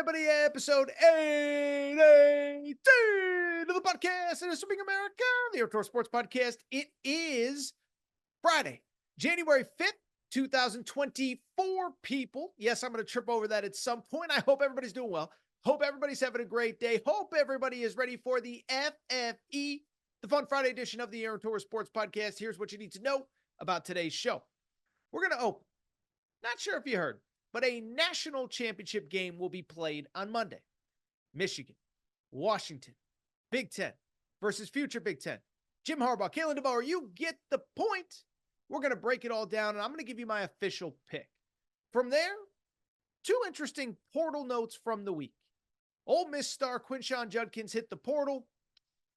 everybody, episode 882 of the podcast in Assuming America, the Outdoor Sports Podcast. It is Friday, January 5th, 2024, people. Yes, I'm going to trip over that at some point. I hope everybody's doing well. Hope everybody's having a great day. Hope everybody is ready for the FFE, the Fun Friday edition of the Torres Sports Podcast. Here's what you need to know about today's show. We're going to open. Not sure if you heard, but a national championship game will be played on Monday. Michigan, Washington, Big Ten versus future Big Ten. Jim Harbaugh, Kalen DeBoer, you get the point. We're going to break it all down, and I'm going to give you my official pick. From there, two interesting portal notes from the week. Ole Miss star Quinshon Judkins hit the portal.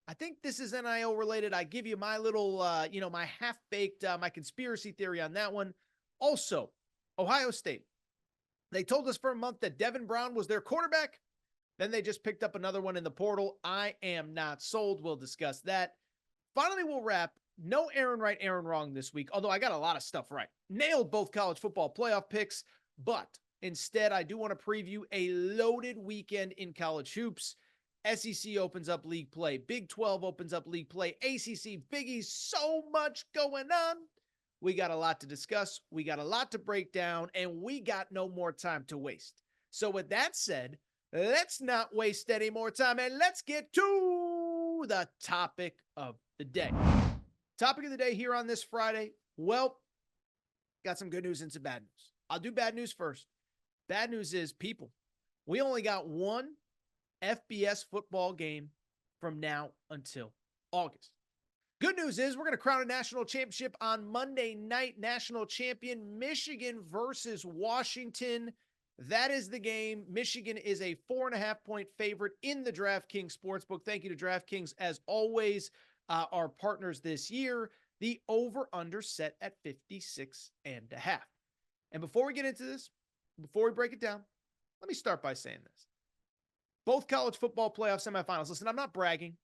I think this is NIL related. I give you my little, my half-baked, my conspiracy theory on that one. Also, Ohio State. They told us for a month that Devin Brown was their quarterback. Then they just picked up another one in the portal. I am not sold. We'll discuss that. Finally, we'll wrap. No Aaron right, Aaron wrong this week, although I got a lot of stuff right. Nailed both college football playoff picks, but instead I do want to preview a loaded weekend in college hoops. SEC opens up league play. Big 12 opens up league play. ACC, Big East, so much going on. We got a lot to discuss. We got a lot to break down, and we got no more time to waste. So with that said, let's not waste any more time, and let's get to the topic of the day. Topic of the day here on this Friday. Well, got some good news and some bad news. I'll do bad news first. Bad news is, people, we only got one FBS football game from now until August. Good news is we're going to crown a national championship on Monday night. National champion Michigan versus Washington. That is the game. Michigan is a 4.5-point favorite in the DraftKings Sportsbook. Thank you to DraftKings, as always, our partners this year. The over-under set at 56.5. And before we get into this, before we break it down, let me start by saying this. Both college football playoff semifinals. Listen, I'm not bragging,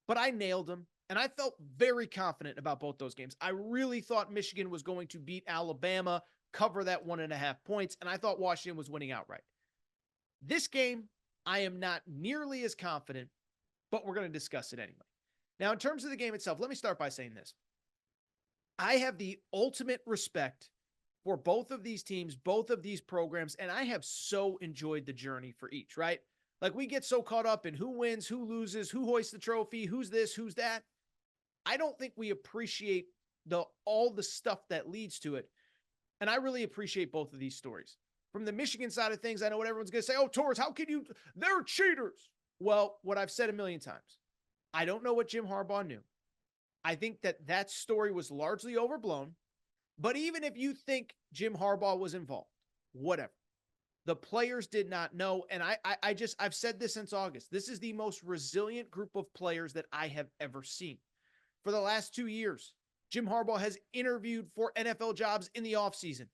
but I nailed them. And I felt very confident about both those games. I really thought Michigan was going to beat Alabama, cover that 1.5 points, and I thought Washington was winning outright. This game, I am not nearly as confident, but we're going to discuss it anyway. Now, in terms of the game itself, let me start by saying this. I have the ultimate respect for both of these teams, both of these programs, and I have so enjoyed the journey for each, right? Like, we get so caught up in who wins, who loses, who hoists the trophy, who's this, who's that. I don't think we appreciate all the stuff that leads to it. And I really appreciate both of these stories. From the Michigan side of things, I know what everyone's going to say. Oh, Torres, how can you? They're cheaters. Well, what I've said a million times, I don't know what Jim Harbaugh knew. I think that story was largely overblown. But even if you think Jim Harbaugh was involved, whatever. The players did not know. And I've said this since August. This is the most resilient group of players that I have ever seen. For the last 2 years, Jim Harbaugh has interviewed for NFL jobs in the offseason.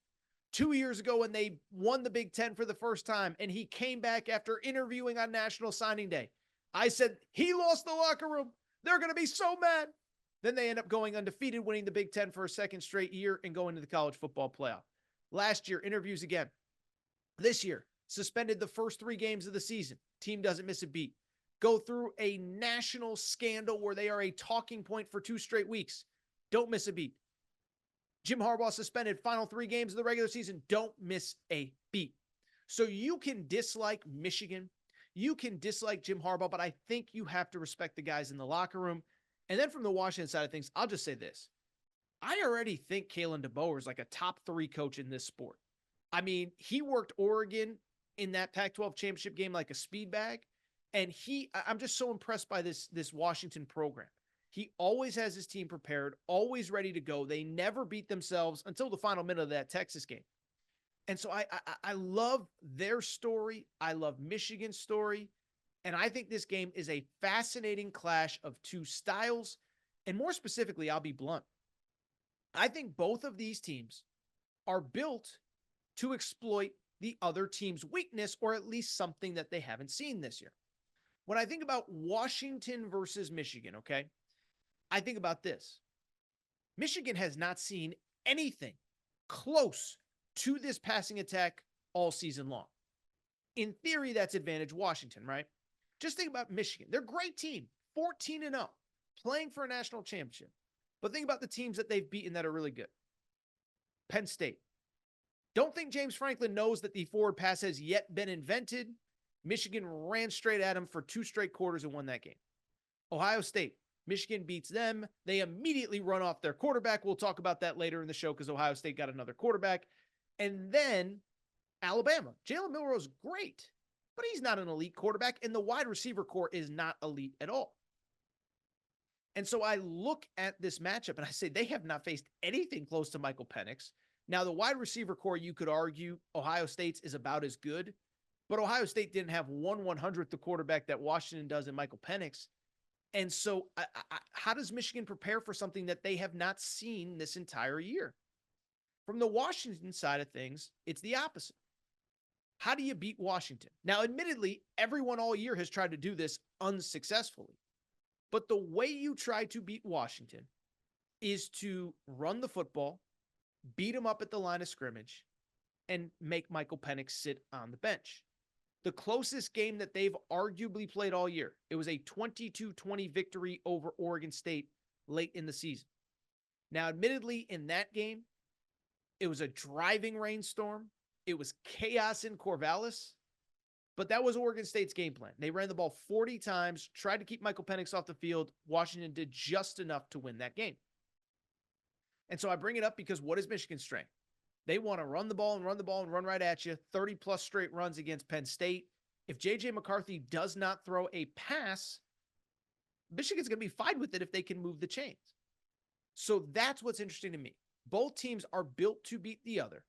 2 years ago, when they won the Big Ten for the first time, and he came back after interviewing on National Signing Day, I said, he lost the locker room. They're going to be so mad. Then they end up going undefeated, winning the Big Ten for a second straight year and going to the college football playoff. Last year, interviews again. This year, suspended the first 3 games of the season. Team doesn't miss a beat. Go through a national scandal where they are a talking point for 2 straight weeks. Don't miss a beat. Jim Harbaugh suspended final 3 games of the regular season. Don't miss a beat. So you can dislike Michigan. You can dislike Jim Harbaugh, but I think you have to respect the guys in the locker room. And then from the Washington side of things, I'll just say this. I already think Kalen DeBoer is like a top 3 coach in this sport. I mean, he worked Oregon in that Pac-12 championship game like a speed bag. And I'm just so impressed by this Washington program. He always has his team prepared, always ready to go. They never beat themselves until the final minute of that Texas game. And so I love their story. I love Michigan's story. And I think this game is a fascinating clash of 2 styles. And more specifically, I'll be blunt. I think both of these teams are built to exploit the other team's weakness, or at least something that they haven't seen this year. When I think about Washington versus Michigan, okay, I think about this. Michigan has not seen anything close to this passing attack all season long. In theory, that's advantage Washington, right? Just think about Michigan. They're a great team, 14-0, playing for a national championship. But think about the teams that they've beaten that are really good. Penn State. Don't think James Franklin knows that the forward pass has yet been invented. Michigan ran straight at him for 2 straight quarters and won that game. Ohio State. Michigan beats them. They immediately run off their quarterback. We'll talk about that later in the show because Ohio State got another quarterback. And then Alabama. Jalen Milroe's great, but he's not an elite quarterback, and the wide receiver core is not elite at all. And so I look at this matchup and I say they have not faced anything close to Michael Penix. Now, the wide receiver core, you could argue Ohio State's is about as good, but Ohio State didn't have 1/100th the quarterback that Washington does in Michael Penix. And so how does Michigan prepare for something that they have not seen this entire year? From the Washington side of things, it's the opposite. How do you beat Washington? Now, admittedly, everyone all year has tried to do this unsuccessfully. But the way you try to beat Washington is to run the football, beat them up at the line of scrimmage, and make Michael Penix sit on the bench. The closest game that they've arguably played all year, it was a 22-20 victory over Oregon State late in the season. Now, admittedly, in that game, it was a driving rainstorm. It was chaos in Corvallis, but that was Oregon State's game plan. They ran the ball 40 times, tried to keep Michael Penix off the field. Washington did just enough to win that game. And so I bring it up because what is Michigan's strength? They want to run the ball and run the ball and run right at you. 30-plus straight runs against Penn State. If J.J. McCarthy does not throw a pass, Michigan's going to be fine with it if they can move the chains. So that's what's interesting to me. Both teams are built to beat the other.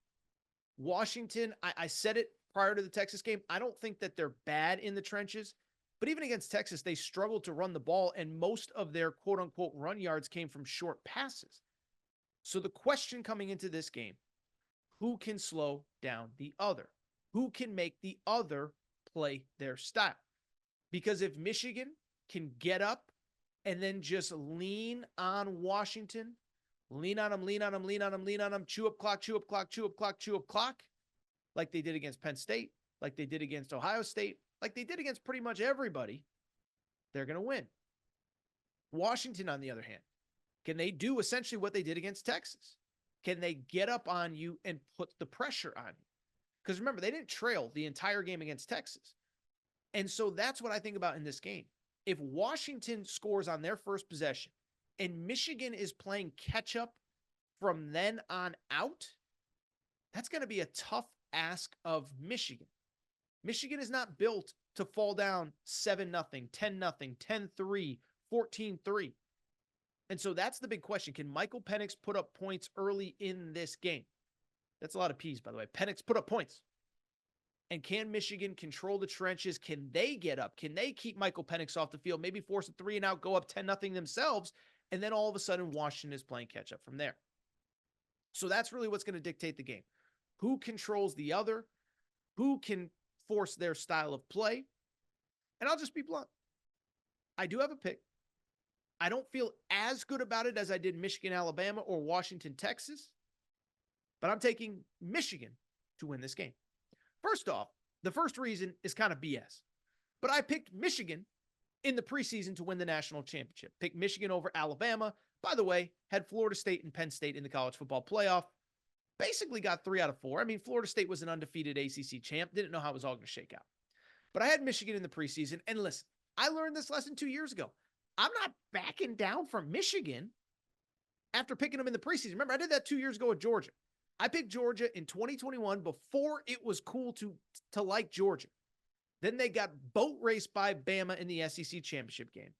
Washington, I said it prior to the Texas game, I don't think that they're bad in the trenches, but even against Texas, they struggled to run the ball, and most of their quote-unquote run yards came from short passes. So the question coming into this game, who can slow down the other? Who can make the other play their style? Because if Michigan can get up and then just lean on Washington, lean on them, chew up clock, like they did against Penn State, like they did against Ohio State, like they did against pretty much everybody, they're going to win. Washington, on the other hand, can they do essentially what they did against Texas? Can they get up on you and put the pressure on you? Because remember, they didn't trail the entire game against Texas. And so that's what I think about in this game. If Washington scores on their first possession and Michigan is playing catch up from then on out, that's going to be a tough ask of Michigan. Michigan is not built to fall down 7-0, 10-0, 10-3, 14-3. And so that's the big question. Can Michael Penix put up points early in this game? That's a lot of P's, by the way. Penix put up points. And can Michigan control the trenches? Can they get up? Can they keep Michael Penix off the field? Maybe force a 3 and out, go up 10-0 themselves, and then all of a sudden Washington is playing catch up from there. So that's really what's going to dictate the game. Who controls the other? Who can force their style of play? And I'll just be blunt. I do have a pick. I don't feel as good about it as I did Michigan, Alabama, or Washington, Texas, but I'm taking Michigan to win this game. First off, the first reason is kind of BS, but I picked Michigan in the preseason to win the national championship. Picked Michigan over Alabama. By the way, had Florida State and Penn State in the college football playoff. Basically got 3 out of 4. I mean, Florida State was an undefeated ACC champ. Didn't know how it was all going to shake out. But I had Michigan in the preseason. And listen, I learned this lesson 2 years ago. I'm not backing down from Michigan after picking them in the preseason. Remember, I did that 2 years ago with Georgia. I picked Georgia in 2021 before it was cool to like Georgia. Then they got boat raced by Bama in the SEC championship game.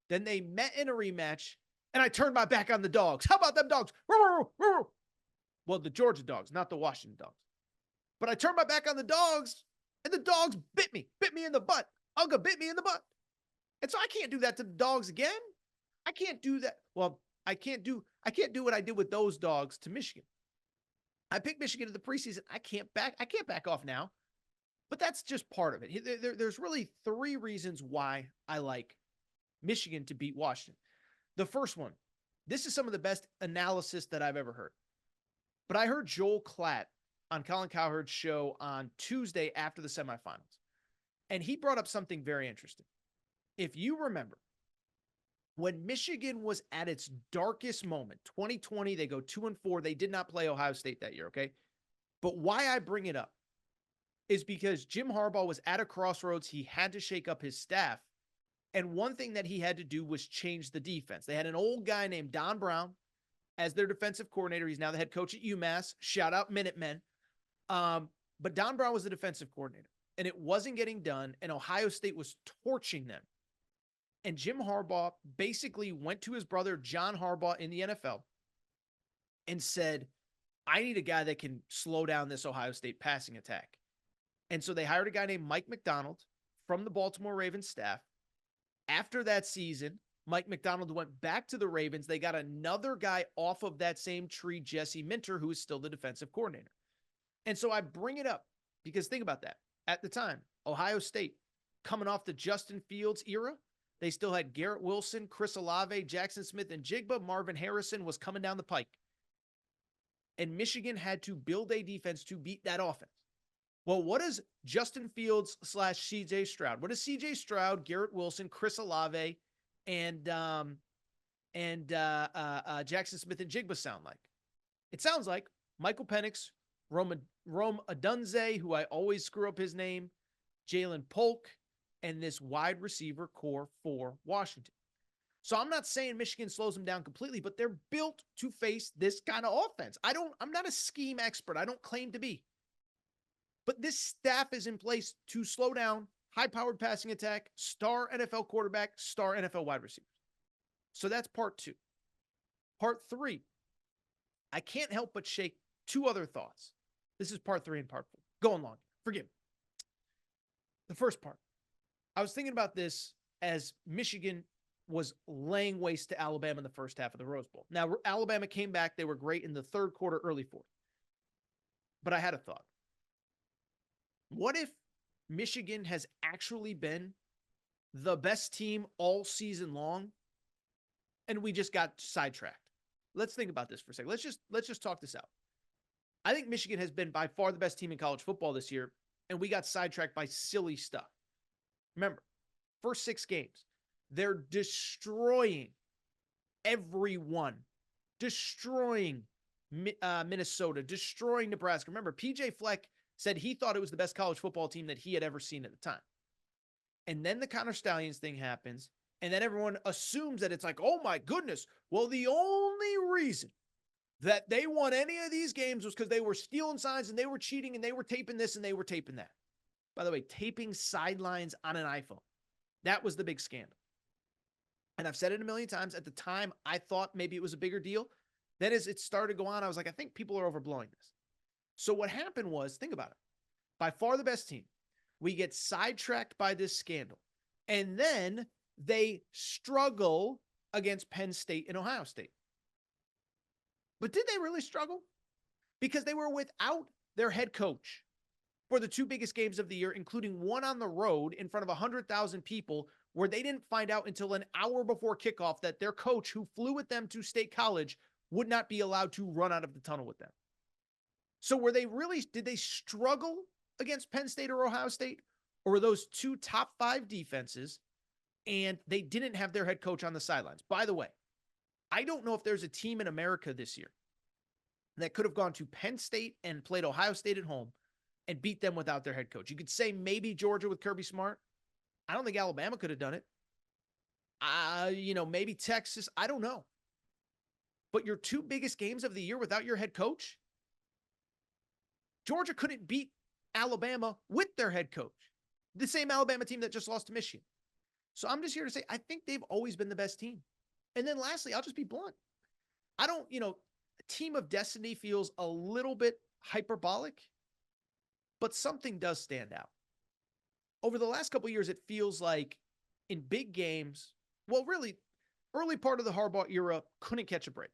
Then they met in a rematch, and I turned my back on the dogs. How about them dogs? Well, the Georgia dogs, not the Washington dogs. But I turned my back on the dogs, and the dogs bit me in the butt. Uga bit me in the butt. And so I can't do that to the dogs again. I can't do that. Well, I can't do what I did with those dogs to Michigan. I picked Michigan in the preseason. I can't back off now. But that's just part of it. There's really 3 reasons why I like Michigan to beat Washington. The first one, this is some of the best analysis that I've ever heard. But I heard Joel Klatt on Colin Cowherd's show on Tuesday after the semifinals. And he brought up something very interesting. If you remember, when Michigan was at its darkest moment, 2020, they go 2-4. They did not play Ohio State that year, okay? But why I bring it up is because Jim Harbaugh was at a crossroads. He had to shake up his staff. And one thing that he had to do was change the defense. They had an old guy named Don Brown as their defensive coordinator. He's now the head coach at UMass. Shout out Minutemen. But Don Brown was the defensive coordinator, and it wasn't getting done, and Ohio State was torching them. And Jim Harbaugh basically went to his brother, John Harbaugh, in the NFL and said, I need a guy that can slow down this Ohio State passing attack. And so they hired a guy named Mike Macdonald from the Baltimore Ravens staff. After that season, Mike Macdonald went back to the Ravens. They got another guy off of that same tree, Jesse Minter, who is still the defensive coordinator. And so I bring it up because think about that. At the time, Ohio State, coming off the Justin Fields era, they still had Garrett Wilson, Chris Olave, Jackson Smith, and Jigba. Marvin Harrison was coming down the pike. And Michigan had to build a defense to beat that offense. Well, what does Justin Fields / CJ Stroud? What does CJ Stroud, Garrett Wilson, Chris Olave, and Jackson Smith and Jigba sound like? It sounds like Michael Penix, Rome Odunze, who I always screw up his name, Jalen Polk, and this wide receiver core for Washington. So I'm not saying Michigan slows them down completely, but they're built to face this kind of offense. I'm not a scheme expert. I don't claim to be. But this staff is in place to slow down high-powered passing attack, star NFL quarterback, star NFL wide receivers. So that's part 2. Part 3, I can't help but shake 2 other thoughts. This is part 3 and part 4. Going long. Forgive me. The first part, I was thinking about this as Michigan was laying waste to Alabama in the first half of the Rose Bowl. Now, Alabama came back. They were great in the third quarter, early fourth. But I had a thought. What if Michigan has actually been the best team all season long and we just got sidetracked? Let's think about this for a second. Let's just talk this out. I think Michigan has been by far the best team in college football this year, and we got sidetracked by silly stuff. Remember, first 6 games, they're destroying everyone, destroying Minnesota, destroying Nebraska. Remember, PJ Fleck said he thought it was the best college football team that he had ever seen at the time. And then the Connor Stallions thing happens, and then everyone assumes that it's like, oh my goodness, well, the only reason that they won any of these games was because they were stealing signs and they were cheating and they were taping this and they were taping that. By the way, taping sidelines on an iPhone. That was the big scandal. And I've said it a million times. At the time, I thought maybe it was a bigger deal. Then as it started to go on, I was like, I think people are overblowing this. So what happened was, think about it. By far the best team. We get sidetracked by this scandal. And then they struggle against Penn State and Ohio State. But did they really struggle? Because they were without their head coach for the 2 biggest games of the year, including one on the road in front of 100,000 people, where they didn't find out until an hour before kickoff that their coach, who flew with them to State College, would not be allowed to run out of the tunnel with them. So did they struggle against Penn State or Ohio State? Or were those 2 top 5 defenses and they didn't have their head coach on the sidelines? By the way, I don't know if there's a team in America this year that could have gone to Penn State and played Ohio State at home and beat them without their head coach. You could say maybe Georgia with Kirby Smart. I don't think Alabama could have done it. Maybe Texas. I don't know. But your 2 biggest games of the year without your head coach? Georgia couldn't beat Alabama with their head coach. The same Alabama team that just lost to Michigan. So I'm just here to say, I think they've always been the best team. And then lastly, I'll just be blunt. A team of destiny feels a little bit hyperbolic, but something does stand out. Over the last couple of years, it feels like in big games, well, really, early part of the Harbaugh era, couldn't catch a break.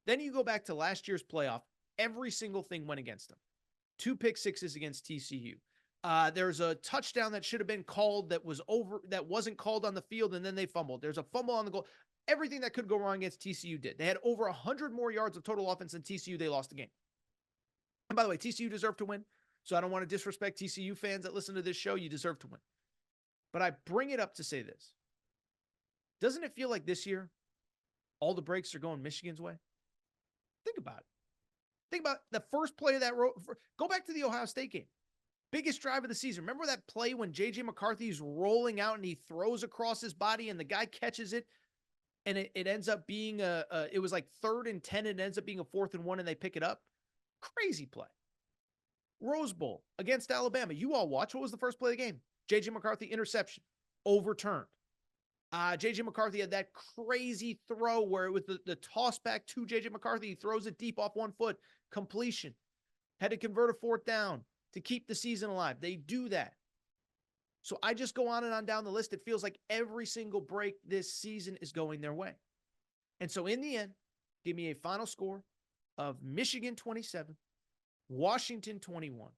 Then you go back to last year's playoff, every single thing went against them. 2 pick sixes against TCU. There's a touchdown that should have been called that wasn't called on the field, and then they fumbled. There's a fumble on the goal. Everything that could go wrong against TCU did. They had over 100 more yards of total offense than TCU. They lost the game. And by the way, TCU deserved to win. So I don't want to disrespect TCU fans that listen to this show. You deserve to win. But I bring it up to say this. Doesn't it feel like this year, all the breaks are going Michigan's way? Think about it. Think about the first play of that. Go back to the Ohio State game. Biggest drive of the season. Remember that play when J.J. McCarthy's rolling out and he throws across his body and the guy catches it and it ends up being it was like 3rd and 10 and it ends up being a 4th and 1 and they pick it up? Crazy play. Rose Bowl against Alabama. You all watch. What was the first play of the game? J.J. McCarthy interception. Overturned. J.J. McCarthy had that crazy throw where it was the toss back to J.J. McCarthy. He throws it deep off 1 foot. Completion. Had to convert a 4th down to keep the season alive. They do that. So I just go on and on down the list. It feels like every single break this season is going their way. And so in the end, give me a final score of Michigan 27, Washington 21.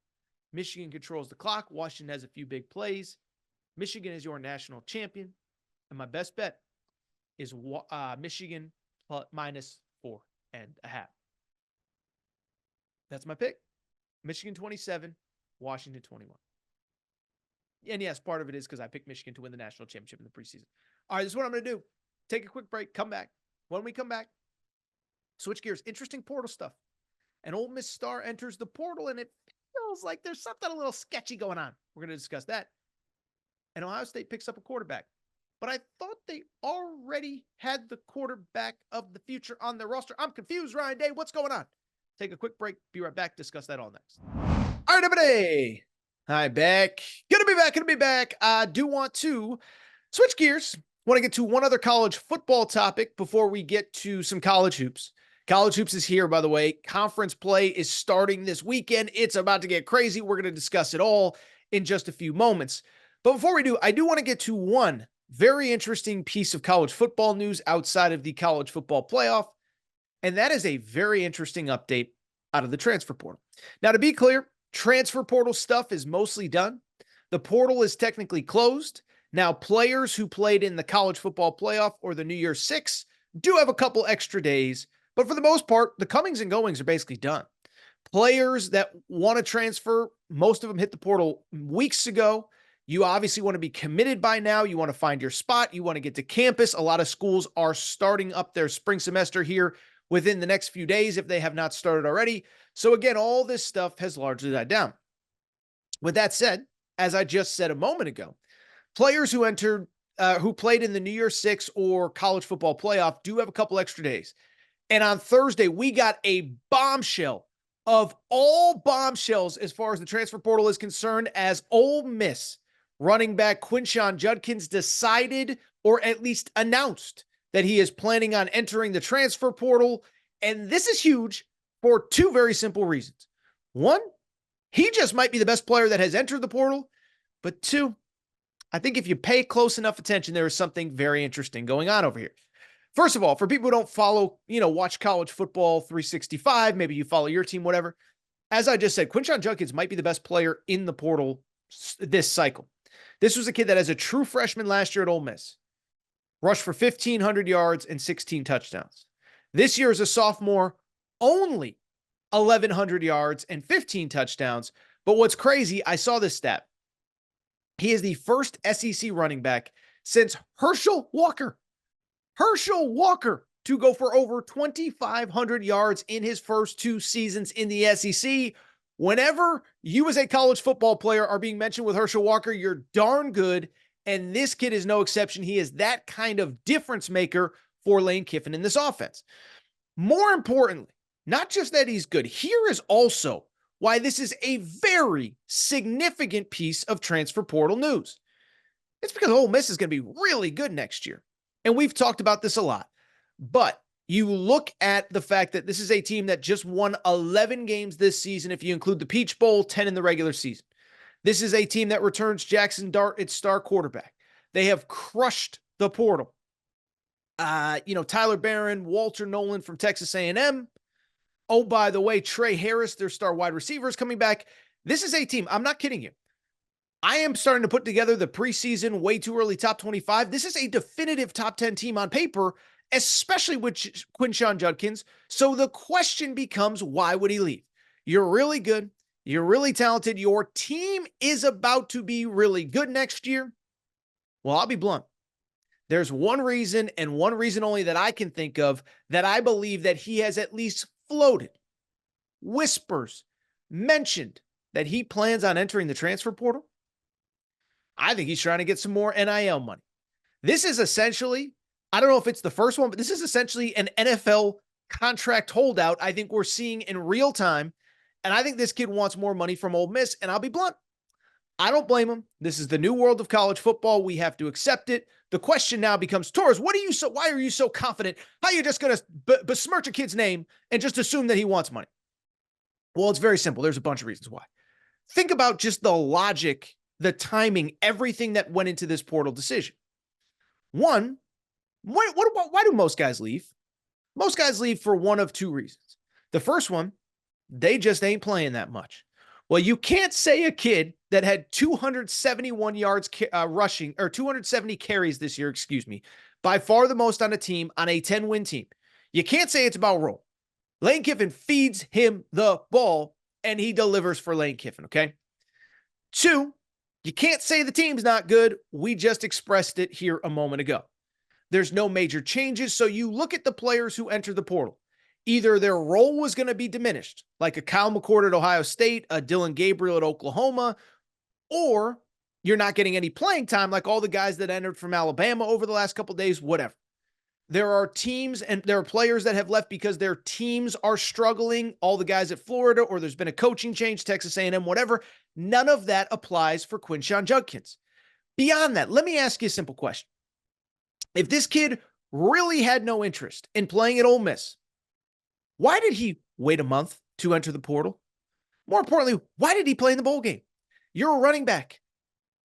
Michigan controls the clock. Washington has a few big plays. Michigan is your national champion. And my best bet is Michigan -4.5. That's my pick. Michigan 27, Washington 21. And yes, part of it is because I picked Michigan to win the national championship in the preseason. All right, this is what I'm going to do. Take a quick break, come back. When we come back, switch gears. Interesting portal stuff. An Ole Miss star enters the portal, and it feels like there's something a little sketchy going on. We're going to discuss that. And Ohio State picks up a quarterback. But I thought they already had the quarterback of the future on their roster. I'm confused, Ryan Day. What's going on? Take a quick break. Be right back. Discuss that all next. All right, everybody. Hi, back. Gonna be back. I do want to switch gears. Want to get to one other college football topic before we get to some college hoops. College hoops is here, by the way. Conference play is starting this weekend. It's about to get crazy. We're going to discuss it all in just a few moments. But before we do, I do want to get to one very interesting piece of college football news outside of the college football playoff. And that is a very interesting update out of the transfer portal. Now, to be clear, transfer portal stuff is mostly done. The portal is technically closed. Now, players who played in the college football playoff or the New Year's Six do have a couple extra days. But for the most part, the comings and goings are basically done. Players that want to transfer, most of them hit the portal weeks ago. You obviously want to be committed by now. You want to find your spot. You want to get to campus. A lot of schools are starting up their spring semester here within the next few days if they have not started already. So again, all this stuff has largely died down. With that said, as I just said a moment ago, players who entered, who played in the New Year's Six or college football playoff do have a couple extra days. And on Thursday, we got a bombshell of all bombshells as far as the transfer portal is concerned, as Ole Miss running back Quinshon Judkins decided, or at least announced, that he is planning on entering the transfer portal. And this is huge for two very simple reasons. One, he just might be the best player that has entered the portal. But two, I think if you pay close enough attention, there is something very interesting going on over here. First of all, for people who don't follow, watch college football 365, maybe you follow your team, whatever. As I just said, Quinshon Judkins might be the best player in the portal this cycle. This was a kid that as a true freshman last year at Ole Miss, rushed for 1,500 yards and 16 touchdowns. This year as a sophomore, only 1,100 yards and 15 touchdowns. But what's crazy, I saw this stat. He is the first SEC running back since Herschel Walker to go for over 2,500 yards in his first two seasons in the SEC. Whenever you as a college football player are being mentioned with Herschel Walker, you're darn good. And this kid is no exception. He is that kind of difference maker for Lane Kiffin in this offense. More importantly, not just that he's good, here is also why this is a very significant piece of transfer portal news. It's because Ole Miss is going to be really good next year. And we've talked about this a lot. But you look at the fact that this is a team that just won 11 games this season, if you include the Peach Bowl, 10 in the regular season. This is a team that returns Jackson Dart, its star quarterback. They have crushed the portal. Tyler Barron, Walter Nolan from Texas A&M. Oh, by the way, Trey Harris, their star wide receiver, is coming back. This is a team, I'm not kidding you. I am starting to put together the preseason way too early top 25. This is a definitive top 10 team on paper, especially with Quinshon Judkins. So the question becomes, why would he leave? You're really good. You're really talented. Your team is about to be really good next year. Well, I'll be blunt. There's one reason and one reason only that I can think of that I believe that he has at least floated, whispers, mentioned that he plans on entering the transfer portal. I think he's trying to get some more NIL money. This is essentially, I don't know if it's the first one, but this is essentially an NFL contract holdout I think we're seeing in real time. And I think this kid wants more money from Ole Miss. And I'll be blunt, I don't blame him. This is the new world of college football. We have to accept it. The question now becomes, Torres, why are you so confident? How are you just going to besmirch a kid's name and just assume that he wants money? Well, it's very simple. There's a bunch of reasons why. Think about just the logic, the timing, everything that went into this portal decision. One, why do most guys leave? Most guys leave for one of two reasons. The first one, they just ain't playing that much. Well, you can't say a kid that had 271 yards rushing, or 270 carries this year, by far the most on a team, on a 10-win team. You can't say it's about role. Lane Kiffin feeds him the ball, and he delivers for Lane Kiffin, okay? Two, you can't say the team's not good. We just expressed it here a moment ago. There's no major changes, so you look at the players who entered the portal. Either their role was going to be diminished, like a Kyle McCord at Ohio State, a Dylan Gabriel at Oklahoma, or you're not getting any playing time like all the guys that entered from Alabama over the last couple of days, whatever. There are teams and there are players that have left because their teams are struggling, all the guys at Florida, or there's been a coaching change, Texas A&M, whatever. None of that applies for Quinshon Judkins. Beyond that, let me ask you a simple question. If this kid really had no interest in playing at Ole Miss, why did he wait a month to enter the portal? More importantly, why did he play in the bowl game? You're a running back.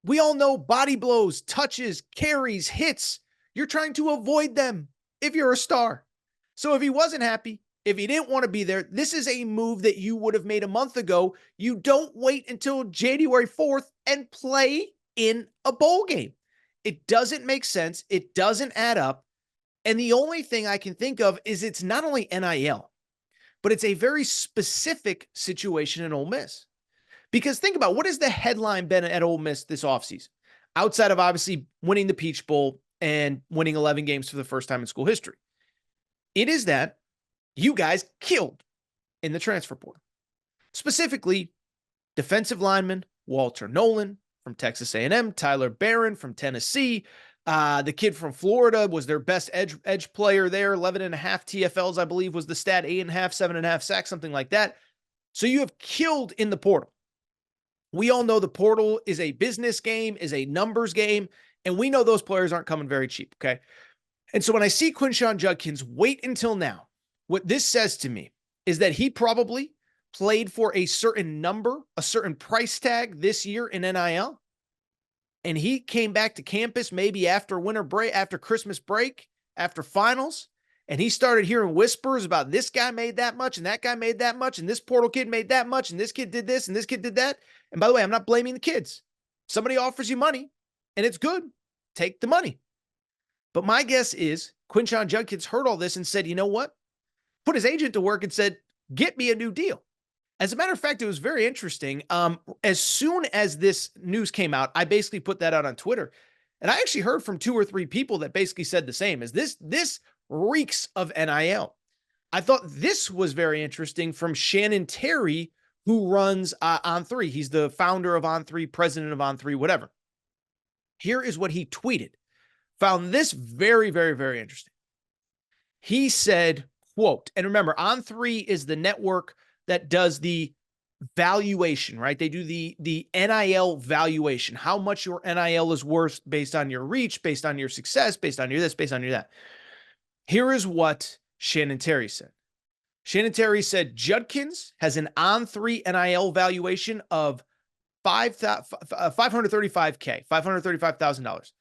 We all know body blows, touches, carries, hits. You're trying to avoid them if you're a star. So if he wasn't happy, if he didn't want to be there, this is a move that you would have made a month ago. You don't wait until January 4th and play in a bowl game. It doesn't make sense. It doesn't add up. And the only thing I can think of is it's not only NIL, but it's a very specific situation in Ole Miss. Because think about, what has the headline been at Ole Miss this offseason? Outside of obviously winning the Peach Bowl and winning 11 games for the first time in school history. It is that you guys killed in the transfer portal. Specifically, defensive lineman Walter Nolan from Texas A&M, Tyler Barron from Tennessee. The kid from Florida was their best edge player there. 11.5 TFLs, I believe, was the stat. 8.5, 7.5 sacks, something like that. So you have killed in the portal. We all know the portal is a business game, is a numbers game, and we know those players aren't coming very cheap, okay? And so when I see Quinshon Judkins wait until now, what this says to me is that he probably played for a certain number, a certain price tag this year in NIL, and he came back to campus maybe after winter break, after Christmas break, after finals, and he started hearing whispers about this guy made that much, and that guy made that much, and this portal kid made that much, and this kid did this, and this kid did that. And by the way, I'm not blaming the kids. Somebody offers you money, and it's good. Take the money. But my guess is Quinshon Judkins heard all this and said, you know what? Put his agent to work and said, get me a new deal. As a matter of fact, it was very interesting. As soon as this news came out, I basically put that out on Twitter. And I actually heard from 2 or 3 people that basically said the same, as this reeks of NIL. I thought this was very interesting from Shannon Terry, who runs On3. He's the founder of On3, president of On3, whatever. Here is what he tweeted. Found this very, very, very interesting. He said, quote, and remember, On3 is the network that does the valuation, right? They do the NIL valuation, how much your NIL is worth based on your reach, based on your success, based on your this, based on your that. Here is what Shannon Terry said. Shannon Terry said, Judkins has an On3 NIL valuation of $535K, $535,000.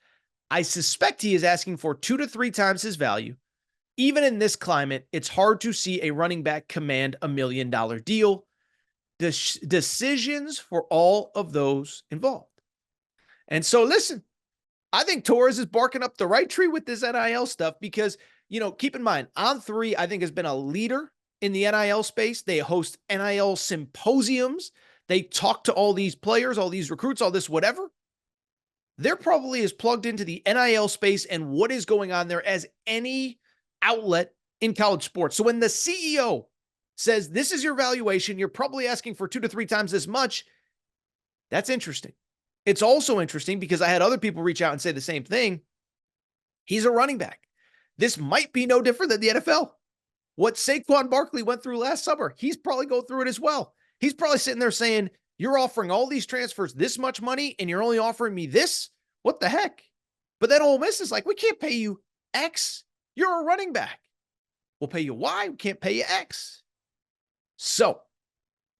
I suspect he is asking for 2 to 3 times his value. Even in this climate, it's hard to see a running back command $1 million deal. Decisions for all of those involved. And so listen, I think Torres is barking up the right tree with this NIL stuff because, you know, keep in mind, On3, I think, has been a leader in the NIL space. They host NIL symposiums. They talk to all these players, all these recruits, all this whatever. They're probably as plugged into the NIL space and what is going on there as any outlet in college sports. So when the CEO says, this is your valuation, you're probably asking for 2 to 3 times this much, that's interesting. It's also interesting because I had other people reach out and say the same thing. He's a running back. This might be no different than the NFL. What Saquon Barkley went through last summer, he's probably going through it as well. He's probably sitting there saying, you're offering all these transfers this much money and you're only offering me this? What the heck? But then Ole Miss is like, we can't pay you X. You're a running back. We'll pay you Y. We can't pay you X. So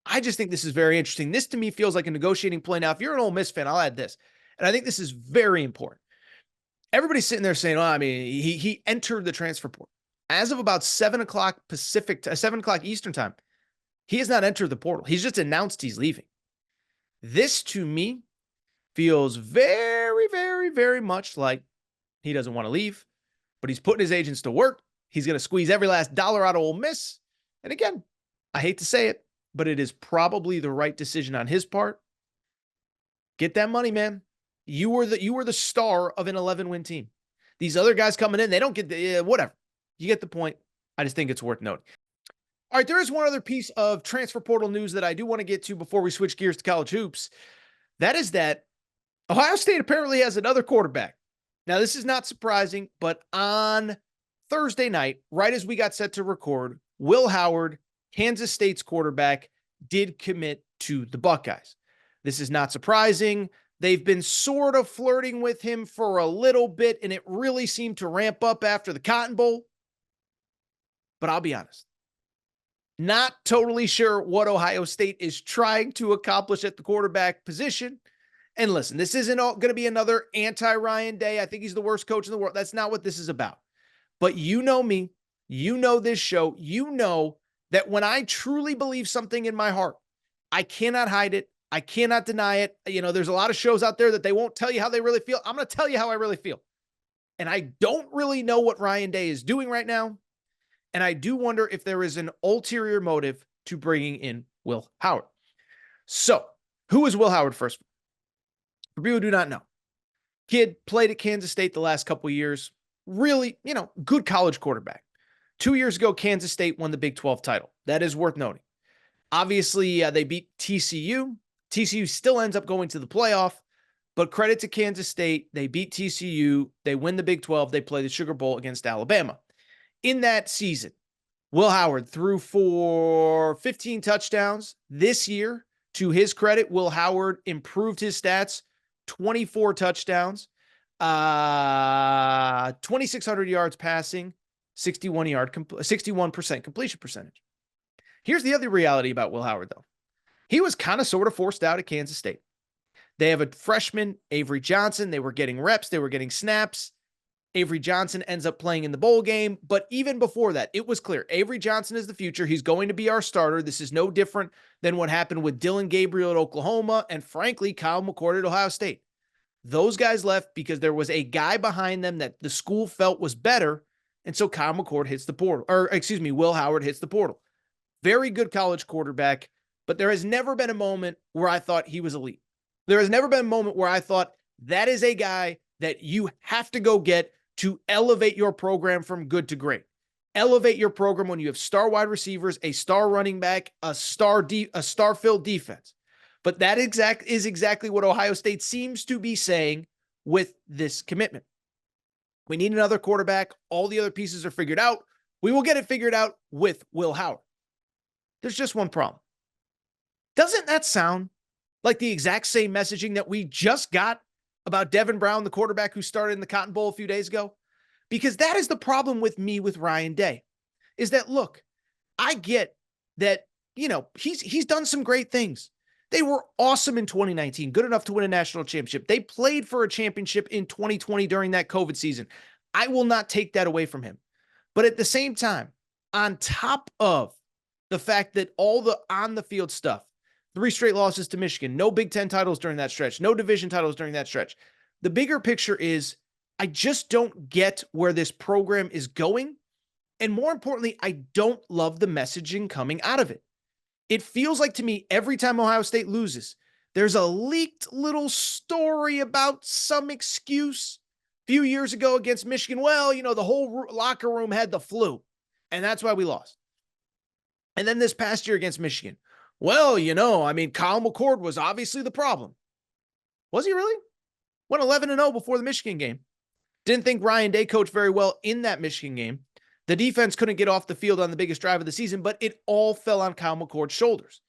I just think this is very interesting. This to me feels like a negotiating play. Now, if you're an Ole Miss fan, I'll add this. And I think this is very important. Everybody's sitting there saying, well, I mean, he entered the transfer portal. As of about 7 o'clock Pacific, 7 o'clock Eastern time, he has not entered the portal. He's just announced he's leaving. This to me feels very, very, very much like he doesn't want to leave, but he's putting his agents to work. He's going to squeeze every last dollar out of Ole Miss. And again, I hate to say it, but it is probably the right decision on his part. Get that money, man. You were the star of an 11-win team. These other guys coming in, they don't get the whatever. You get the point. I just think it's worth noting. All right, there is one other piece of transfer portal news that I do want to get to before we switch gears to college hoops. That is that Ohio State apparently has another quarterback. Now, this is not surprising, but on Thursday night, right as we got set to record, Will Howard, Kansas State's quarterback, did commit to the Buckeyes. This is not surprising. They've been sort of flirting with him for a little bit, and it really seemed to ramp up after the Cotton Bowl. But I'll be honest, not totally sure what Ohio State is trying to accomplish at the quarterback position. And listen, this isn't going to be another anti-Ryan Day. I think he's the worst coach in the world. That's not what this is about. But you know me, you know this show, you know that when I truly believe something in my heart, I cannot hide it. I cannot deny it. You know, there's a lot of shows out there that they won't tell you how they really feel. I'm going to tell you how I really feel. And I don't really know what Ryan Day is doing right now. And I do wonder if there is an ulterior motive to bringing in Will Howard. So, who is Will Howard first? For people who do not know, kid played at Kansas State the last couple of years. Really, good college quarterback. 2 years ago, Kansas State won the Big 12 title. That is worth noting. Obviously, they beat TCU. TCU still ends up going to the playoff, but credit to Kansas State. They beat TCU. They win the Big 12. They play the Sugar Bowl against Alabama. In that season, Will Howard threw for 15 touchdowns. This year, to his credit, Will Howard improved his stats, 24 touchdowns, 2,600 yards passing, 61% completion percentage. Here's the other reality about Will Howard, though. He was kind of sort of forced out at Kansas State. They have a freshman, Avery Johnson. They were getting reps. They were getting snaps. Avery Johnson ends up playing in the bowl game. But even before that, it was clear Avery Johnson is the future. He's going to be our starter. This is no different than what happened with Dylan Gabriel at Oklahoma and, frankly, Kyle McCord at Ohio State. Those guys left because there was a guy behind them that the school felt was better. And so Kyle McCord hits the portal. Will Howard hits the portal. Very good college quarterback, but there has never been a moment where I thought he was elite. There has never been a moment where I thought that is a guy that you have to go get to elevate your program from good to great. Elevate your program when you have star wide receivers, a star running back, a star-filled defense. But that is exactly what Ohio State seems to be saying with this commitment. We need another quarterback. All the other pieces are figured out. We will get it figured out with Will Howard. There's just one problem. Doesn't that sound like the exact same messaging that we just got about Devin Brown, the quarterback who started in the Cotton Bowl a few days ago? Because that is the problem with me with Ryan Day, is that, look, I get that, he's done some great things. They were awesome in 2019, good enough to win a national championship. They played for a championship in 2020 during that COVID season. I will not take that away from him. But at the same time, on top of the fact that all the on-the-field stuff, 3 straight losses to Michigan, no Big Ten titles during that stretch, no division titles during that stretch. The bigger picture is I just don't get where this program is going. And more importantly, I don't love the messaging coming out of it. It feels like to me every time Ohio State loses, there's a leaked little story about some excuse. A few years ago against Michigan, well, the whole locker room had the flu, and that's why we lost. And then this past year against Michigan, well, Kyle McCord was obviously the problem. Was he really? Went 11-0 before the Michigan game. Didn't think Ryan Day coached very well in that Michigan game. The defense couldn't get off the field on the biggest drive of the season, but it all fell on Kyle McCord's shoulders.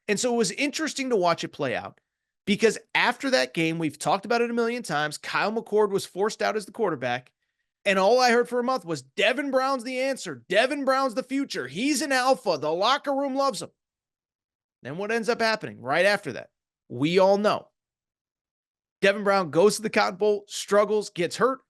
And so it was interesting to watch it play out because after that game, we've talked about it a million times, Kyle McCord was forced out as the quarterback. And all I heard for a month was Devin Brown's the answer. Devin Brown's the future. He's an alpha. The locker room loves him. Then what ends up happening right after that? We all know. Devin Brown goes to the Cotton Bowl, struggles, gets hurt.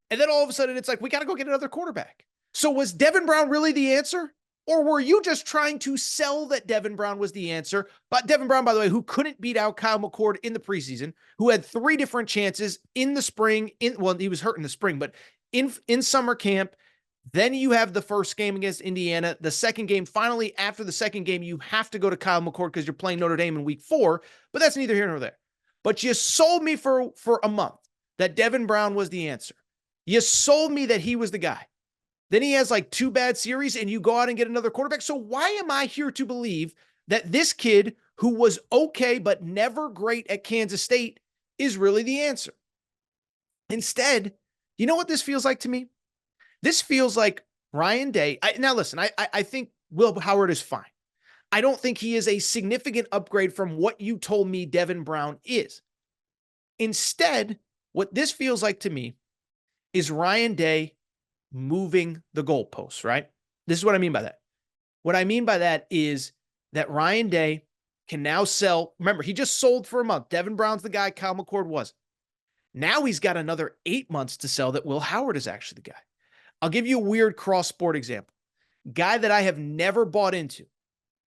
And then all of a sudden it's like, we got to go get another quarterback. So was Devin Brown really the answer? Or were you just trying to sell that Devin Brown was the answer? But Devin Brown, by the way, who couldn't beat out Kyle McCord in the preseason, who had 3 different chances in the spring. He was hurt in the spring, but in summer camp. Then you have the first game against Indiana. The second game, finally, after the second game, you have to go to Kyle McCord because you're playing Notre Dame in week 4. But that's neither here nor there. But you sold me for a month that Devin Brown was the answer. You sold me that he was the guy. Then he has like 2 bad series and you go out and get another quarterback. So why am I here to believe that this kid who was okay but never great at Kansas State is really the answer? Instead, you know what this feels like to me? This feels like Ryan Day. Now listen, I think Will Howard is fine. I don't think he is a significant upgrade from what you told me Devin Brown is. Instead, what this feels like to me is Ryan Day moving the goalposts, right? This is what I mean by that. What I mean by that is that Ryan Day can now sell. Remember, he just sold for a month. Devin Brown's the guy, Kyle McCord wasn't. Now he's got another 8 months to sell that Will Howard is actually the guy. I'll give you a weird cross-sport example. Guy that I have never bought into,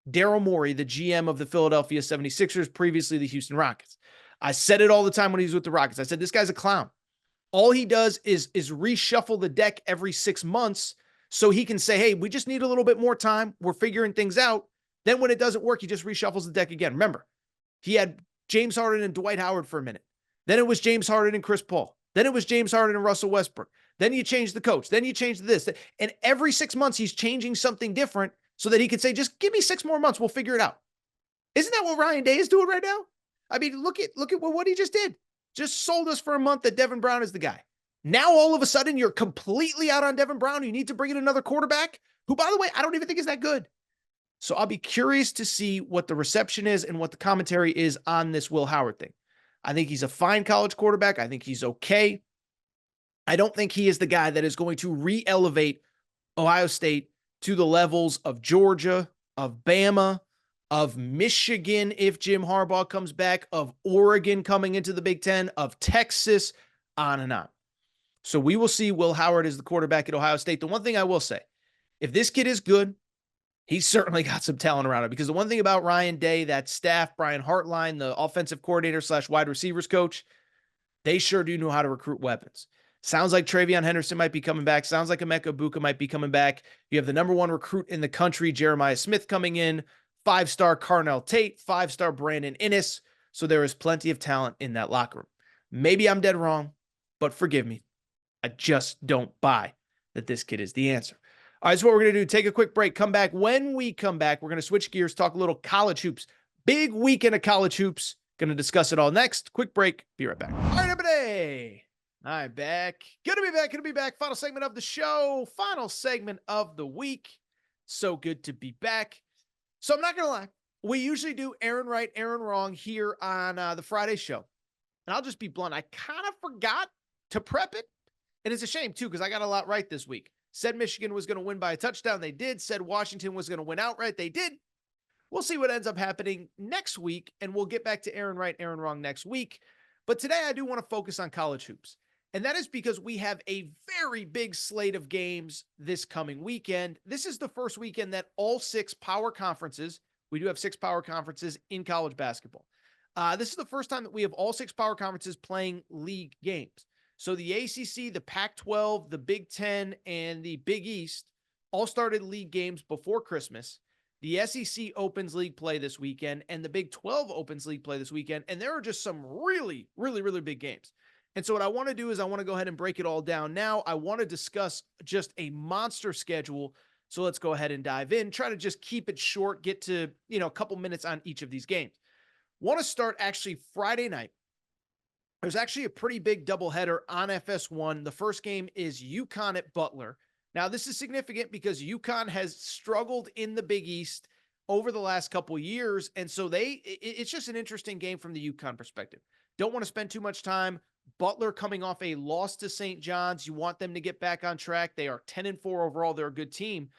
Daryl Morey, the GM of the Philadelphia 76ers, previously the Houston Rockets. I said it all the time when he was with the Rockets. I said, this guy's a clown. All he does is reshuffle the deck every 6 months so he can say, hey, we just need a little bit more time. We're figuring things out. Then when it doesn't work, he just reshuffles the deck again. Remember, he had James Harden and Dwight Howard for a minute. Then it was James Harden and Chris Paul. Then it was James Harden and Russell Westbrook. Then you change the coach. Then you change this. And every 6 months, he's changing something different so that he could say, just give me 6 more months. We'll figure it out. Isn't that what Ryan Day is doing right now? I mean, look at what he just did. Just sold us for a month that Devin Brown is the guy. Now, all of a sudden, you're completely out on Devin Brown. You need to bring in another quarterback who, by the way, I don't even think is that good. So I'll be curious to see what the reception is and what the commentary is on this Will Howard thing. I think he's a fine college quarterback. I think he's okay. I don't think he is the guy that is going to re-elevate Ohio State to the levels of Georgia, of Bama, of Michigan if Jim Harbaugh comes back, of Oregon coming into the Big Ten, of Texas, on and on. So we will see Will Howard as the quarterback at Ohio State. The one thing I will say, if this kid is good, he's certainly got some talent around him. Because the one thing about Ryan Day, that staff, Brian Hartline, the offensive coordinator / wide receivers coach, they sure do know how to recruit weapons. Sounds like Travion Henderson might be coming back. Sounds like Emeka Egbuka might be coming back. You have the number 1 recruit in the country, Jeremiah Smith, coming in. 5-star Carnell Tate, 5-star Brandon Inniss. So there is plenty of talent in that locker room. Maybe I'm dead wrong, but forgive me. I just don't buy that this kid is the answer. All right, so what we're going to do, take a quick break, come back. When we come back, we're going to switch gears, talk a little college hoops. Big weekend of college hoops. Going to discuss it all next. Quick break. Be right back. All right, everybody. I'm back. Going to be back. Final segment of the show. Final segment of the week. So good to be back. So I'm not going to lie. We usually do Aaron Right, Aaron Wrong here on the Friday show. And I'll just be blunt. I kind of forgot to prep it. And it's a shame, too, because I got a lot right this week. Said Michigan was going to win by a touchdown. They did. Said Washington was going to win outright. They did. We'll see what ends up happening next week. And we'll get back to Aaron Right, Aaron Wrong next week. But today I do want to focus on college hoops. And that is because we have a very big slate of games this coming weekend. This is the first weekend that all 6 power conferences, we do have 6 power conferences in college basketball. This is the first time that we have all 6 power conferences playing league games. So the ACC, the Pac-12, the Big Ten, and the Big East all started league games before Christmas. The SEC opens league play this weekend, and the Big 12 opens league play this weekend. And there are just some really, really, really big games. And so what I want to do is I want to go ahead and break it all down now. I want to discuss just a monster schedule. So let's go ahead and dive in. Try to just keep it short, get to, a couple minutes on each of these games. Want to start actually Friday night. There's actually a pretty big doubleheader on FS1. The first game is UConn at Butler. Now, this is significant because UConn has struggled in the Big East over the last couple of years. And so it's just an interesting game from the UConn perspective. Don't want to spend too much time. Butler coming off a loss to St. John's. You want them to get back on track. They are 10-4 overall. They're a good team.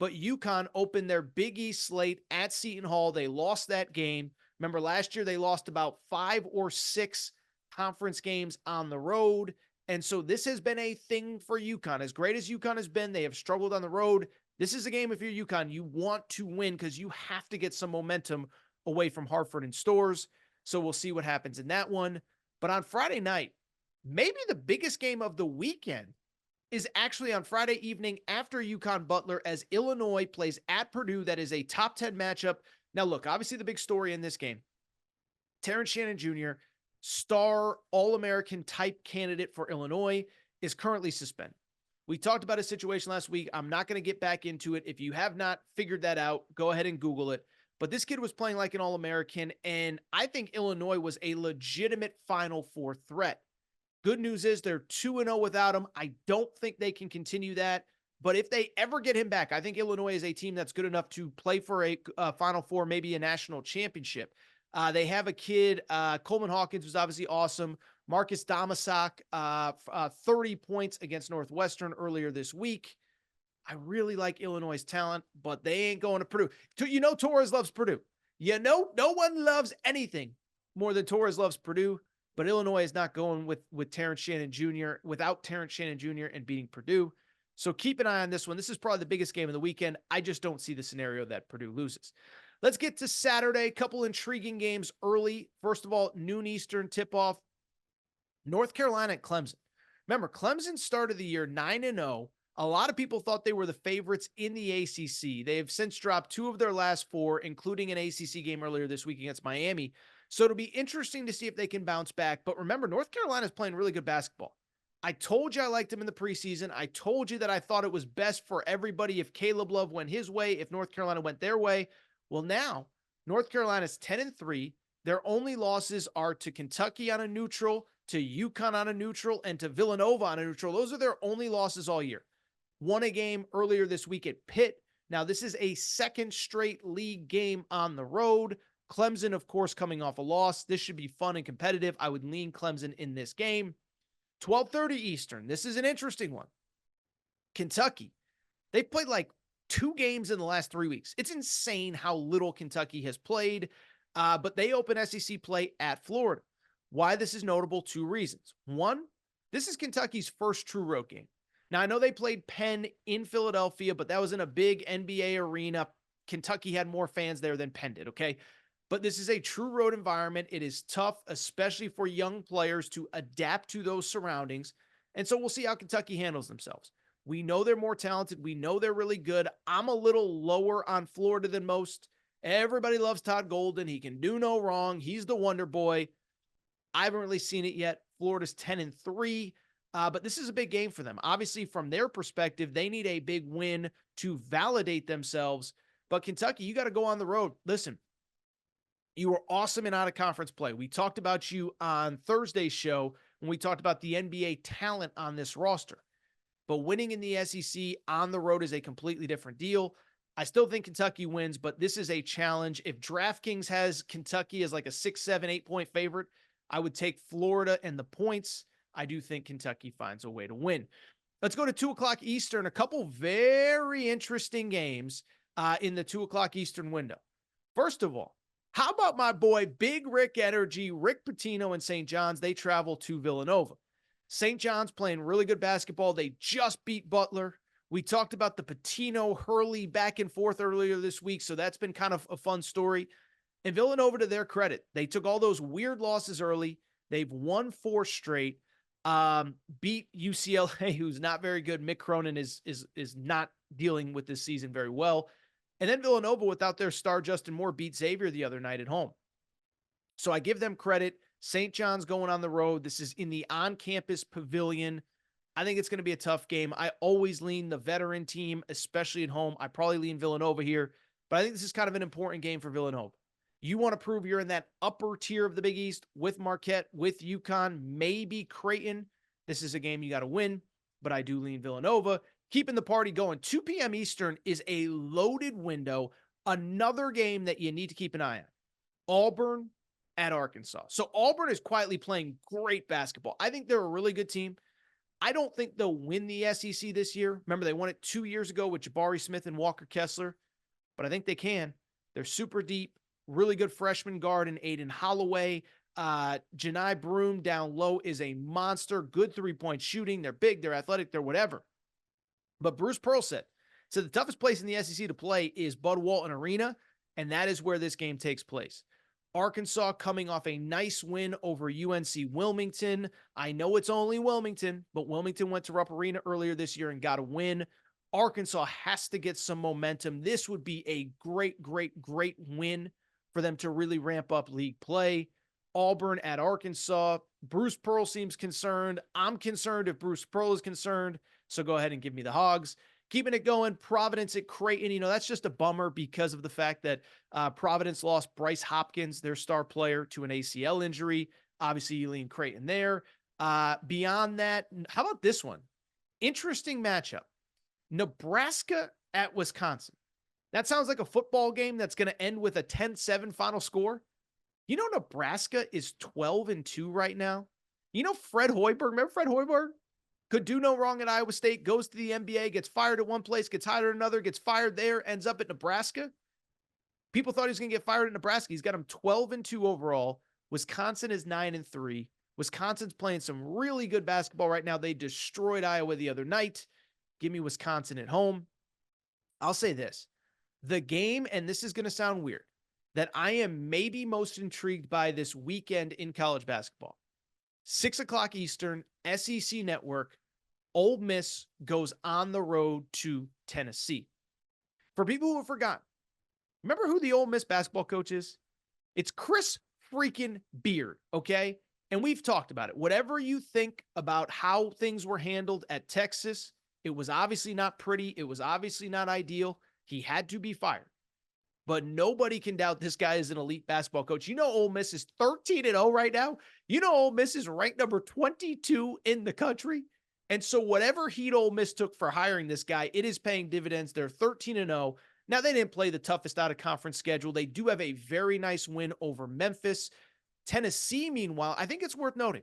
But UConn opened their Big East slate at Seton Hall. They lost that game. Remember, last year they lost about 5 or 6 conference games on the road. And so this has been a thing for UConn. As great as UConn has been, they have struggled on the road. This is a game, if you're UConn, you want to win because you have to get some momentum away from Hartford and Storrs. So we'll see what happens in that one. But on Friday night, maybe the biggest game of the weekend is actually on Friday evening after UConn Butler as Illinois plays at Purdue. That is a top 10 matchup. Now, look, obviously the big story in this game, Terrence Shannon Jr., star All-American type candidate for Illinois, is currently suspended. We talked about a situation last week. I'm not going to get back into it. If you have not figured that out, go ahead and Google it. But this kid was playing like an All-American, and I think Illinois was a legitimate Final Four threat. Good news is they're 2-0 without him. I don't think they can continue that. But if they ever get him back, I think Illinois is a team that's good enough to play for a Final Four, maybe a national championship. They have a kid, Coleman Hawkins, who's obviously awesome. Marcus Damasak, 30 points against Northwestern earlier this week. I really like Illinois' talent, but they ain't going to Purdue. Torres loves Purdue. No one loves anything more than Torres loves Purdue, but Illinois is not going with Terrence Shannon Jr., without Terrence Shannon Jr. and beating Purdue. So keep an eye on this one. This is probably the biggest game of the weekend. I just don't see the scenario that Purdue loses. Let's get to Saturday. Couple intriguing games early. First of all, noon Eastern tip-off. North Carolina at Clemson. Remember, Clemson started the year 9-0. A lot of people thought they were the favorites in the ACC. They have since dropped 2 of their last 4, including an ACC game earlier this week against Miami. So it'll be interesting to see if they can bounce back. But remember, North Carolina is playing really good basketball. I told you I liked him in the preseason. I told you that I thought it was best for everybody if Caleb Love went his way, if North Carolina went their way. Well, now North Carolina's 10-3. Their only losses are to Kentucky on a neutral, to UConn on a neutral, and to Villanova on a neutral. Those are their only losses all year. Won a game earlier this week at Pitt. Now, this is a second straight league game on the road. Clemson, of course, coming off a loss. This should be fun and competitive. I would lean Clemson in this game. 12:30 Eastern. This is an interesting one. Kentucky. They played like 2 games in the last 3 weeks. It's insane how little Kentucky has played, but they open SEC play at Florida. Why this is notable? 2 reasons. One, this is Kentucky's first true road game. Now, I know they played Penn in Philadelphia, but that was in a big NBA arena. Kentucky had more fans there than Penn did, okay? But this is a true road environment. It is tough, especially for young players to adapt to those surroundings. And so we'll see how Kentucky handles themselves. We know they're more talented. We know they're really good. I'm a little lower on Florida than most. Everybody loves Todd Golden. He can do no wrong. He's the wonder boy. I haven't really seen it yet. Florida's 10-3, but this is a big game for them. Obviously, from their perspective, they need a big win to validate themselves. But Kentucky, you got to go on the road. Listen, you were awesome in out-of-conference play. We talked about you on Thursday's show when we talked about the NBA talent on this roster. But winning in the SEC on the road is a completely different deal. I still think Kentucky wins, but this is a challenge. If DraftKings has Kentucky as like a 6, 7, 8-point favorite, I would take Florida and the points. I do think Kentucky finds a way to win. Let's go to 2 o'clock Eastern. A couple very interesting games in the 2 o'clock Eastern window. First of all, how about my boy, Big Rick Energy, Rick Pitino and St. John's? They travel to Villanova. St. John's playing really good basketball. They just beat Butler. We talked about the Pitino-Hurley back and forth earlier this week, so that's been kind of a fun story. And Villanova, to their credit, they took all those weird losses early. They've won 4 straight, beat UCLA, who's not very good. Mick Cronin is not dealing with this season very well. And then Villanova, without their star Justin Moore, beat Xavier the other night at home. So I give them credit. St. John's going on the road. This is in the on-campus pavilion. I think it's going to be a tough game. I always lean the veteran team, especially at home. I probably lean Villanova here, but I think this is kind of an important game for Villanova. You want to prove you're in that upper tier of the Big East with Marquette, with UConn, maybe Creighton. This is a game you got to win, but I do lean Villanova. Keeping the party going. 2 p.m. Eastern is a loaded window. Another game that you need to keep an eye on. Auburn at Arkansas. So Auburn is quietly playing great basketball. I think they're a really good team. I don't think they'll win the SEC this year. Remember, they won it 2 years ago with Jabari Smith and Walker Kessler, but I think they can. They're super deep, really good freshman guard in Aiden Holloway. Janai Broom down low is a monster, good three-point shooting. They're big, they're athletic, they're whatever. But Bruce Pearl said the toughest place in the SEC to play is Bud Walton Arena, and that is where this game takes place. Arkansas coming off a nice win over UNC Wilmington. I know it's only Wilmington, but Wilmington went to Rupp Arena earlier this year and got a win. Arkansas has to get some momentum. This would be a great win for them to really ramp up league play. Auburn at Arkansas. Bruce Pearl seems concerned. I'm concerned if Bruce Pearl is concerned, so go ahead and give me the Hogs. Keeping it going, Providence at Creighton. That's just a bummer because of the fact that Providence lost Bryce Hopkins, their star player, to an ACL injury. Obviously, you lean Creighton there. Beyond that, how about this one? Interesting matchup. Nebraska at Wisconsin. That sounds like a football game that's going to end with a 10-7 final score. Nebraska is 12-2 right now. Fred Hoiberg, remember Fred Hoiberg? Could do no wrong at Iowa State, goes to the NBA, gets fired at one place, gets hired at another, gets fired there, ends up at Nebraska. People thought he was going to get fired at Nebraska. He's got him 12-2 overall. Wisconsin is 9-3. Wisconsin's playing some really good basketball right now. They destroyed Iowa the other night. Give me Wisconsin at home. I'll say this. The game, and this is going to sound weird, that I am maybe most intrigued by this weekend in college basketball. 6 o'clock Eastern, SEC Network. Ole Miss goes on the road to Tennessee. For people who have forgotten, remember who the Ole Miss basketball coach is? It's Chris freaking Beard, okay? And we've talked about it. Whatever you think about how things were handled at Texas, it was obviously not pretty. It was obviously not ideal. He had to be fired. But nobody can doubt this guy is an elite basketball coach. Ole Miss is 13-0 right now. Ole Miss is ranked number 22 in the country. And so whatever heat Ole Miss took for hiring this guy, it is paying dividends. They're 13-0. Now, they didn't play the toughest out-of-conference schedule. They do have a very nice win over Memphis. Tennessee, meanwhile, I think it's worth noting.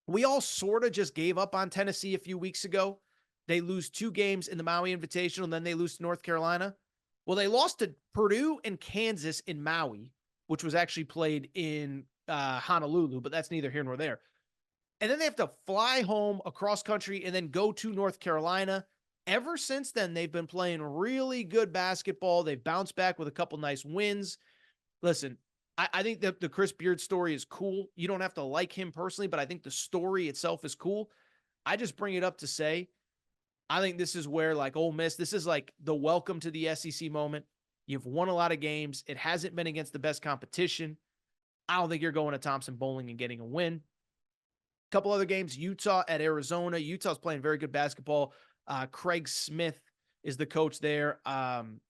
We all sort of just gave up on Tennessee a few weeks ago. They lose 2 games in the Maui Invitational, and then they lose to North Carolina. Well, they lost to Purdue and Kansas in Maui, which was actually played in Honolulu, but that's neither here nor there. And then they have to fly home across country and then go to North Carolina. Ever since then, they've been playing really good basketball. They've bounced back with a couple nice wins. Listen, I think that the Chris Beard story is cool. You don't have to like him personally, but I think the story itself is cool. I just bring it up to say, I think this is where, like, Ole Miss, this is like the welcome to the SEC moment. You've won a lot of games. It hasn't been against the best competition. I don't think you're going to Thompson Bowling and getting a win. Couple other games, Utah at Arizona. Utah's playing very good basketball. Craig Smith is the coach there.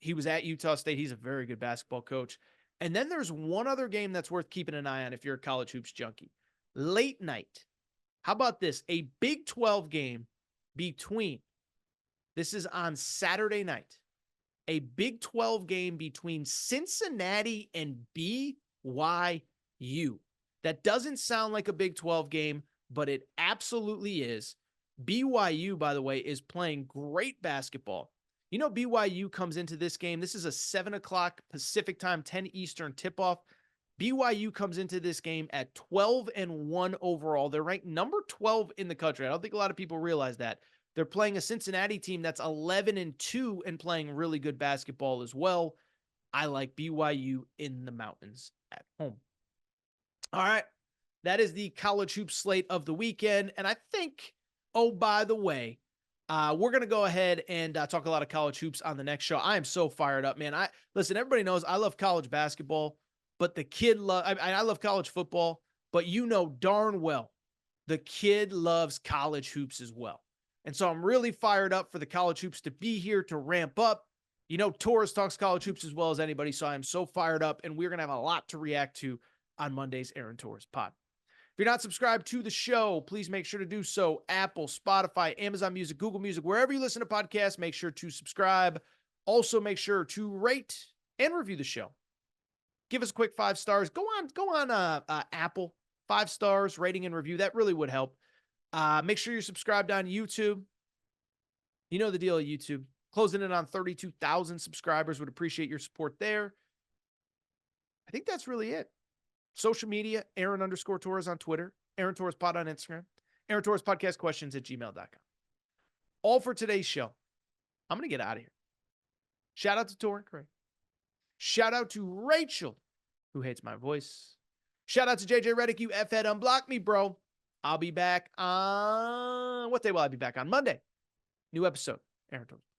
He was at Utah State. He's a very good basketball coach. And then there's one other game that's worth keeping an eye on if you're a college hoops junkie. Late night. How about this? A Big 12 game between, this is on Saturday night, a Big 12 game between Cincinnati and BYU. That doesn't sound like a Big 12 game, but it absolutely is. BYU, by the way, is playing great basketball. BYU comes into this game. This is a 7 o'clock Pacific time, 10 Eastern tip-off. BYU comes into this game at 12-1 overall. They're ranked number 12 in the country. I don't think a lot of people realize that. They're playing a Cincinnati team that's 11-2 and playing really good basketball as well. I like BYU in the mountains at home. All right. That is the college hoop slate of the weekend. And I think, oh, by the way, We're going to go ahead and talk a lot of college hoops on the next show. I am so fired up, man. Listen, everybody knows I love college basketball, but the kid I love college football, but you know darn well the kid loves college hoops as well. And so I'm really fired up for the college hoops to be here to ramp up. You know, Torres talks college hoops as well as anybody, so I am so fired up, and we're going to have a lot to react to on Monday's Aaron Torres pod. If you're not subscribed to the show, please make sure to do so. Apple, Spotify, Amazon Music, Google Music, wherever you listen to podcasts, make sure to subscribe. Also, make sure to rate and review the show. Give us a quick 5 stars. Go on Apple, 5 stars, rating and review. That really would help. Make sure you're subscribed on YouTube. You know the deal at YouTube. Closing in on 32,000 subscribers. Would appreciate your support there. I think that's really it. Social media, Aaron_Torres on Twitter, Aaron Torres Pod on Instagram, Aaron Torres Podcast Questions at gmail.com. All for today's show. I'm going to get out of here. Shout out to Torrin Craig. Shout out to Rachel, who hates my voice. Shout out to JJ Redick, you F-head, unblock me, bro. I'll be back on, what day will I be back on? Monday. New episode, Aaron Torres.